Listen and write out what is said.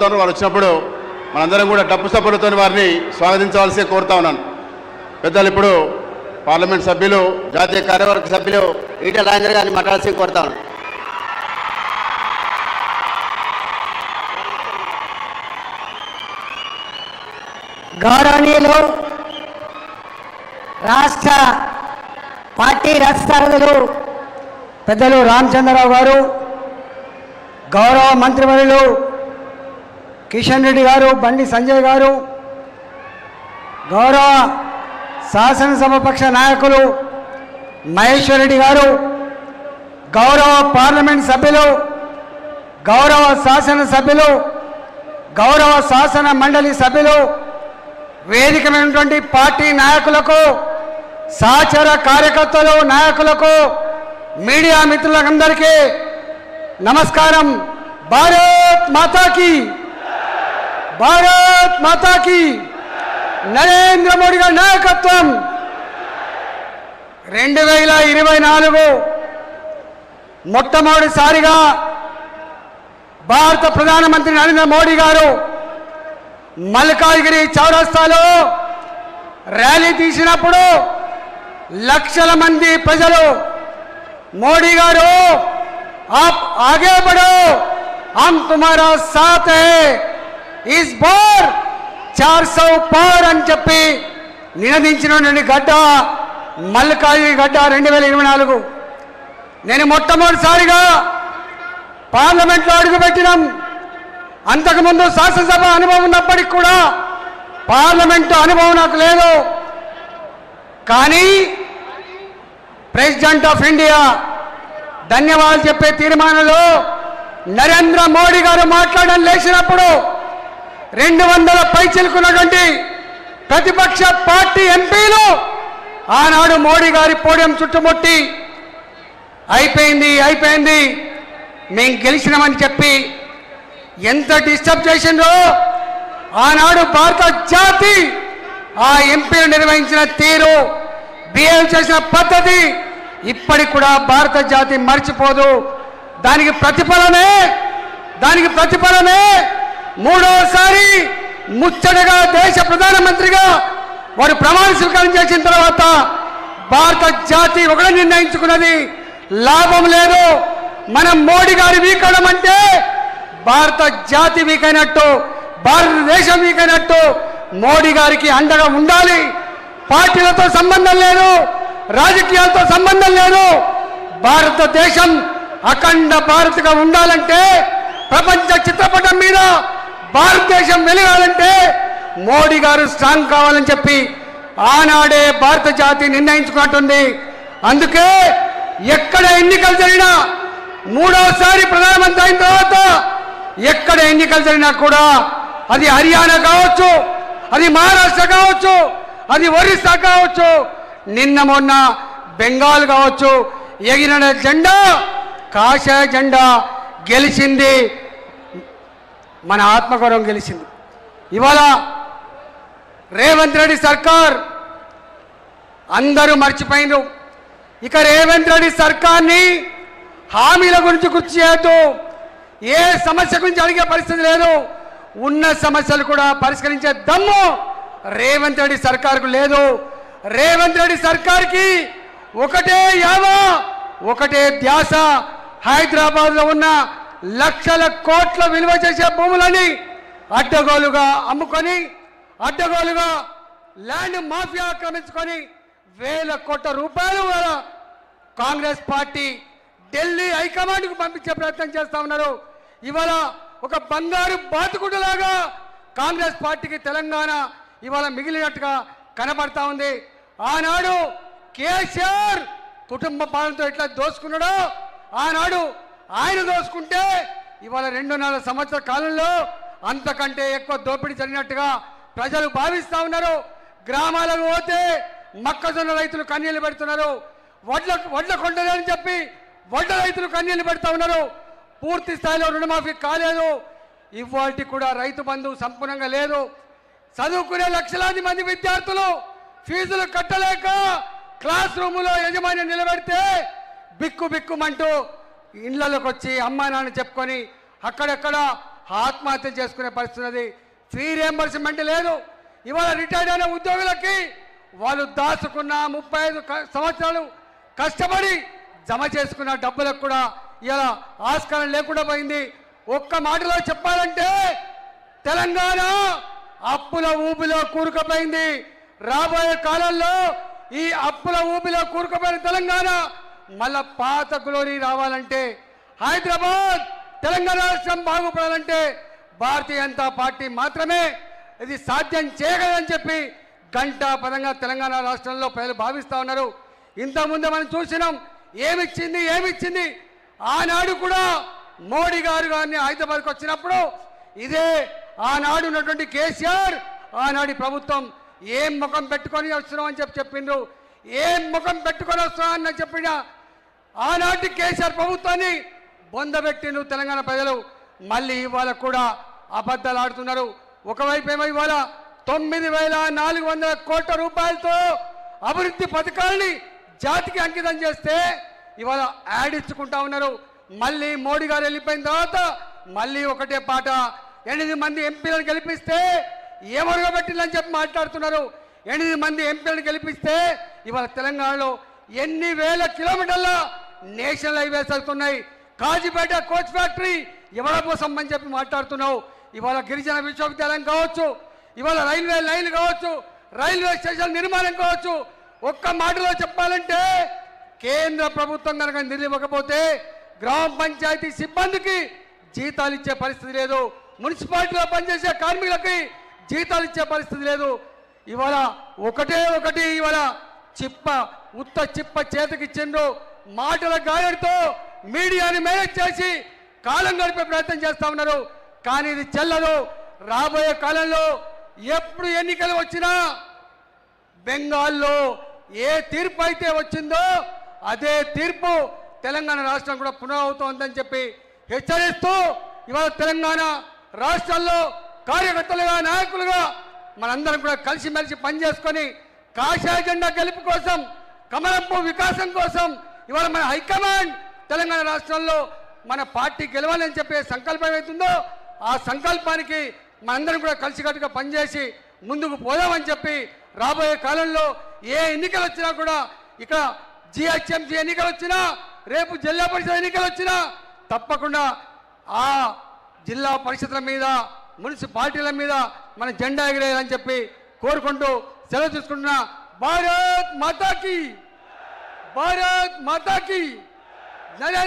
వారు వచ్చినప్పుడు మనందరం కూడా డప్పు సభలతో వారిని స్వాగతించవలసి కోరుతా ఉన్నాను. పెద్దలు ఇప్పుడు పార్లమెంట్ సభ్యులు జాతీయ కార్యవర్గ సభ్యులు ఈటెల రాజేందర్ గారిని మాట్లాడాల్సి కోరుతా ఉన్నాను. గౌరవనీయులు రాష్ట్ర పార్టీ రథసారథులు పెద్దలు రామచంద్రరావు గారు, గౌరవ మంత్రివర్యులు కిషన్ రెడ్డి గారు, బండి సంజయ్ గారు, గౌరవ శాసనసభాపక్ష నాయకులు మహేశ్వర్ రెడ్డి గారు, గౌరవ పార్లమెంట్ సభ్యులు, గౌరవ శాసనసభ్యులు, గౌరవ శాసన మండలి సభ్యులు, వేదికమైనటువంటి పార్టీ నాయకులకు, సహచర కార్యకర్తలు, నాయకులకు, మీడియా మిత్రులందరికీ నమస్కారం. భారత్ మాతాకి, భారత్ మాతాకి, నరేంద్ర మోడీ గారి నాయకత్వం. 2024 మొట్టమొదటిసారిగా భారత ప్రధానమంత్రి నరేంద్ర మోడీ గారు మల్కాజ్గిరి చౌరస్తాలో ర్యాలీ తీసినప్పుడు లక్షల మంది ప్రజలు మోడీ గారు आप आगे बढ़ो, हम तुम्हारा साथ है, इस बार 400 पार అని చెప్పి నినదించినటువంటి గడ్డ మల్కాజ్గిరి గడ్డ 2024. నేను మొట్టమొదటిసారిగా పార్లమెంట్లో అడుగుపెట్టినాం. అంతకుముందు శాసనసభ అనుభవం ఉన్నప్పటికీ కూడా పార్లమెంటు అనుభవం నాకు లేదు. కానీ ప్రెసిడెంట్ ఆఫ్ ఇండియా ధన్యవాదాలు చెప్పే తీర్మానంలో నరేంద్ర మోడీ గారు మాట్లాడడం లేచినప్పుడు 200 పైచిలుకున్నటువంటి ప్రతిపక్ష పార్టీ ఎంపీలు ఆనాడు మోడీ గారి పోడియం చుట్టుముట్టి అయిపోయింది అయిపోయింది మేము గెలిచినామని చెప్పి ఎంత డిస్టర్బ్ చేసిందో ఆనాడు భారత జాతి ఆ ఎంపీలు నిర్వహించిన తీరు, బిహేవ్ చేసిన పద్ధతి ఇప్పటికి కూడా భారత జాతి మర్చిపోదు. దానికి ప్రతిఫలమే మూడోసారి ముచ్చటగా దేశ ప్రధానమంత్రిగా వారు ప్రమాణ స్వీకారం చేసిన తర్వాత భారత జాతి ఒకటి నిర్ణయించుకున్నది, లాభం లేదు. మనం మోడీ గారి వీక్ అవడం అంటే భారత జాతి వీక్ అయినట్టు, భారతదేశం వీక్ అయినట్టు. మోడీ గారికి అండగా ఉండాలి. పార్టీలతో సంబంధం లేదు, రాజకీయాలతో సంబంధం లేదు. భారతదేశం అఖండ భారత్గా ఉండాలంటే, ప్రపంచ చిత్రపటం మీద భారతదేశం వెలగాలంటే మోడీ గారు స్ట్రాంగ్ కావాలని చెప్పి ఆనాడే భారత జాతి నిర్ణయించుకుంటుంది. అందుకే ఎక్కడ ఎన్నికలు జరిగినా, మూడోసారి ప్రధానమంత్రి అయిన తర్వాత ఎక్కడ ఎన్నికలు జరిగినా కూడా అది హర్యానా కావచ్చు, అది మహారాష్ట్ర కావచ్చు, అది ఒరిస్సా కావచ్చు, నిన్న మొన్న బెంగాల్ కావచ్చు, ఎగిరిన జెండా కాషాయ జెండా గెలిచింది. మన ఆత్మగౌరవం గెలిచింది. ఇవాళ రేవంత్ రెడ్డి సర్కార్ అందరూ మర్చిపోయింది. ఇక రేవంత్ రెడ్డి సర్కార్ని హామీల గురించి గుర్తు చేయొద్దు, ఏ సమస్య గురించి అడిగే పరిస్థితి లేదు. ఉన్న సమస్యలు కూడా పరిష్కరించే దమ్ము రేవంత్ రెడ్డి సర్కార్కు లేదు. రేవంత్ రెడ్డి సర్కార్కి ఒకటే యావా, ఒకటే ధ్యాస. హైదరాబాద్లో ఉన్న లక్షల కోట్ల విలువ చేసే భూములని అడ్డగోలుగా అమ్ముకొని, అడ్డగోలుగా ల్యాండ్ మాఫియా ఆక్రమించుకొని వేల కోట్ల రూపాయలు కాంగ్రెస్ పార్టీ ఢిల్లీ హైకమాండ్కు పంపించే ప్రయత్నం చేస్తా ఉన్నారు. ఇవాళ ఒక బంగారు బాతుకుడులాగా కాంగ్రెస్ పార్టీకి తెలంగాణ ఇవాళ మిగిలినట్టుగా కనబడతా ఉంది. ఆనాడు కేసీఆర్ కుటుంబ పాలనతో ఎట్లా దోసుకున్నాడో ఆనాడు ఆయన దోసుకుంటే ఇవాళ 2.5 సంవత్సరాల కాలంలో అంతకంటే ఎక్కువ దోపిడీ జరిగినట్టుగా ప్రజలు భావిస్తూ ఉన్నారు. గ్రామాలకు పోతే మొక్కజొన్న రైతులు కన్నీళ్లు పెడుతున్నారు. వడ్ల కొండలని చెప్పి వడ్ల రైతులు కన్నీళ్లు పెడుతూ ఉన్నారు. పూర్తి స్థాయిలో రుణమాఫీ కాలేదు. ఇవాళ కూడా రైతు బంధు సంపూర్ణంగా లేదు. చదువుకునే లక్షలాది మంది విద్యార్థులు ఫీజులు కట్టలేక క్లాస్ రూములో యజమాని నిలబెడితే బిక్కు బిక్కుమంటూ ఇళ్లలోకి వచ్చి అమ్మా నాన్న చెప్పుకొని అక్కడక్కడ ఆత్మహత్య చేసుకునే పరిస్థితి ఉన్నది. ఫీ రియంబర్స్మెంట్ లేదు. ఇవాళ రిటైర్డ్ అయిన ఉద్యోగులకి వాళ్ళు దాచుకున్న 35 సంవత్సరాలు కష్టపడి జమ చేసుకున్న డబ్బులకు కూడా ఇలా ఆస్కారం లేకుండా పోయింది. ఒక్క మాటలో చెప్పాలంటే తెలంగాణ అప్పుల ఊబిలో కూరుకుపోయింది. రాబోయే కాలంలో ఈ అప్పుల ఊబిలో కూరుకుపోయిన తెలంగాణ మళ్ళా పాత గ్లోరీ రావాలంటే, హైదరాబాద్ తెలంగాణ రాష్ట్రం బాగుపడాలంటే భారతీయ జనతా పార్టీ మాత్రమే ఇది సాధ్యం చేయగలదని చెప్పి గంటా పదంగా తెలంగాణ రాష్ట్రంలో ప్రజలు భావిస్తూ ఉన్నారు. ఇంతకుముందు మనం చూసినాం ఏమిచ్చింది. ఆనాడు కూడా మోడీ గారిని హైదరాబాద్కి వచ్చినప్పుడు ఇదే ఆనాడు ఉన్నటువంటి కేసీఆర్ ఆనాడి ప్రభుత్వం ఏం ముఖం పెట్టుకొని వస్తున్నాం అని చెప్పిండ్రు. ఏం ముఖం పెట్టుకొని వస్తున్నాం అని చెప్పిన ఆనాటి కేసీఆర్ ప్రభుత్వాన్ని బొందబెట్టిండ్రు తెలంగాణ ప్రజలు. మళ్ళీ ఇవాళ కూడా అబద్ధాలు ఆడుతున్నారు. ఒకవైపు ఏమో ఇవాళ 9,400 కోట్ల రూపాయలతో అభివృద్ధి పథకాలని జాతికి అంకితం చేస్తే ఇవాళ యాడ్ ఇచ్చుకుంటా ఉన్నారు. మళ్ళీ మోడీ గారు వెళ్ళిపోయిన తర్వాత మళ్ళీ ఒకటే పాట, 8 మంది ఎంపీలను గెలిపిస్తే ఏమరగబెట్టిందని చెప్పి మాట్లాడుతున్నారు. 8 మంది ఎంపీలను గెలిపిస్తే ఇవాళ తెలంగాణలో ఎన్ని వేల కిలోమీటర్ల నేషనల్ హైవేస్ అవుతున్నాయి. కాజీపేట కోచ్ ఫ్యాక్టరీ ఎవడ కోసం అని చెప్పి మాట్లాడుతున్నావు. ఇవాళ గిరిజన విశ్వవిద్యాలయం కావచ్చు, ఇవాళ రైల్వే లైన్లు కావచ్చు, రైల్వే స్టేషన్ నిర్మాణం కావచ్చు. ఒక్క మాటలో చెప్పాలంటే కేంద్ర ప్రభుత్వం కనుక నిధులు ఇవ్వకపోతే గ్రామ పంచాయతీ సిబ్బందికి జీతాలు ఇచ్చే పరిస్థితి లేదు. మున్సిపాలిటీలో పనిచేసే కార్మికులకి జీతాలు ఇచ్చే పరిస్థితి లేదు. ఇవాళ ఒకటి ఇవాళ ఉత్త చిప్ప చేతికి ఇచ్చిండ్రు. మాటల గాయడితో మీడియాని మేనేజ్ చేసి కాలం గడిపే ప్రయత్నం చేస్తా ఉన్నారు. కానీ ఇది చెల్లదు. రాబోయే కాలంలో ఎప్పుడు ఎన్నికలు వచ్చినా బెంగాల్లో ఏ తీర్పు అయితే వచ్చిందో అదే తీర్పు తెలంగాణ రాష్ట్రం కూడా పునరావృతమవుతుందని చెప్పి హెచ్చరిస్తూ ఇవాళ తెలంగాణ రాష్ట్రాల్లో కార్యకర్తలుగా నాయకులుగా మనందరం కూడా కలిసిమెలిసి పనిచేసుకొని కాషాయ జెండా గెలుపు కోసం, కమలంపు వికాసం కోసం ఇవాళ మన హైకమాండ్ తెలంగాణ రాష్ట్రంలో మన పార్టీ గెలవాలని చెప్పే సంకల్పం అవుతుందో ఆ సంకల్పానికి మనందరం కూడా కలిసికట్టుగా పనిచేసి ముందుకు పోదామని చెప్పి రాబోయే కాలంలో ఏ ఎన్నికలు వచ్చినా కూడా ఇక్కడ జిహెచ్ఎంసీ ఎన్నికలు వచ్చినా, రేపు జిల్లా పరిషత్ ఎన్నికలు వచ్చినా తప్పకుండా ఆ జిల్లా పరిషత్ల మీద, మున్సిపాలిటీల మీద మన జెండా ఎగిరేయాలని చెప్పి కోరుకుంటూ సెలవు తీసుకుంటున్నా. భారత్ మాతాకి నరేంద్ర